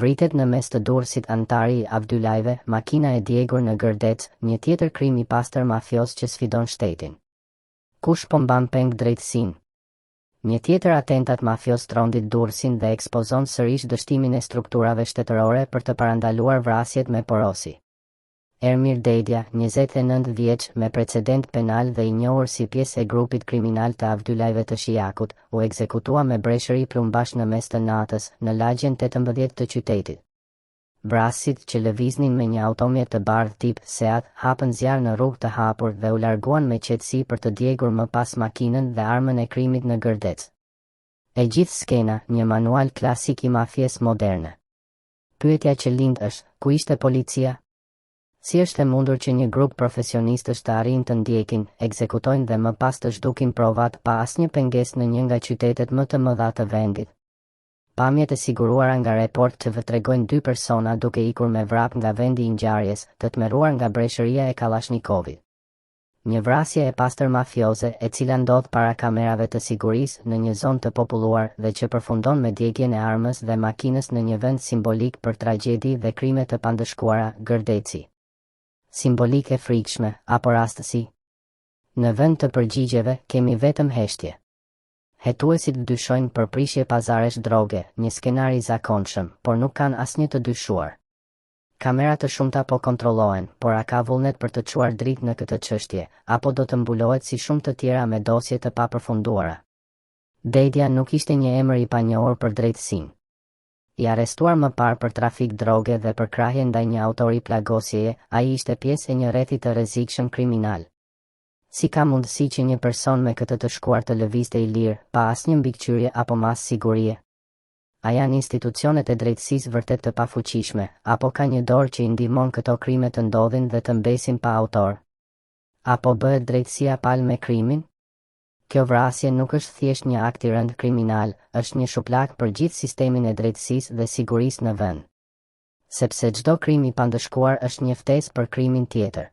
Vritet në mes të Durrësit antari i Abdulajve, makina e djegur në Gërdec, një tjetër krim i pastër mafios që sfidon shtetin. Kush po mban peng drejtësinë? Një tjetër atentat mafios trondit Durrësin dhe ekspozon sërish dështimin e strukturave shtetërore për të parandaluar vrasjet me porosi. Ermir Dedja, 29 vjeç, me precedent penal dhe i njohur si pjesë e grupit kriminal të Abdulajve të Shijakut, u ekzekutua me breshëri plumbash në mes të natës, në lagjen 18 të qytetit. Vrasit që lëviznin me një automjet të bardhë tip Seat, hapën zjarr në rrugë të hapur dhe u larguan me qetësi për të djegur më pas makinën dhe armën e krimit në Gërdec. E gjithë skena, një manual klasik i mafjes moderne. Pyetja që lind është, ku ishte policia? Si është e mundur që një grup profesionistësh të arrijnë të ndjekin, ekzekutojnë dhe më pas të zhdukin provat pa asnjë pengesë në një nga qytetet më të mëdha të vendit? Pamjet e siguruara nga Report TV tregojnë 2 persona duke ikur me vrap nga vendi i ngjarjes, të tmerruar nga breshëria e Kalashnikovit. Një vrasje e pastër mafioze e cila ndodh para kamerave të sigurisë në një zonë të populluar dhe që përfundon me djegjen e armës dhe makinës në një vend simbolik për tragjedi dhe krime të pandëshkuara, Gërdeci. Simbolik e frikshme, apo rastësi? Në vend të përgjigjeve, kemi vetëm heshtje. Hetuesit dyshojnë për prishje pazaresh droge, një skenar i zakonshëm, por nuk kanë asnjë të dyshuar. Kamerat të shumta po kontrollohen, por a ka vullnet për të çuar dritë në këtë çështje, apo do të mbulohet si shumë të tjera me dosje të papërfunduara? Dedja nuk ishte një emër i panjohur për drejtësinë. I arrestuar më parë për trafik droge dhe për krahje ndaj një autori plagosjeje, ai ishte pjesë e një rrethi të rrezikshëm kriminal. Si ka mundësi që një person me këtë të shkuar të lëvizte i lirë, pa asnjë mbikëqyrje apo mas sigurie? A janë institucionet e drejtësisë vërtet të pafuqishme, apo ka një dorë që i ndihmon këto krime të ndodhin dhe të mbesin pa autor? Apo bëhet drejtësia palë me krimin? Kjo vrasje nuk është thjesht një akt i rënd kriminal, është një shuplak për gjithë sistemin e drejtësisë dhe sigurisë në vend. Sepse çdo krim i pandëshkuar është një ftesë për krimin tjetër.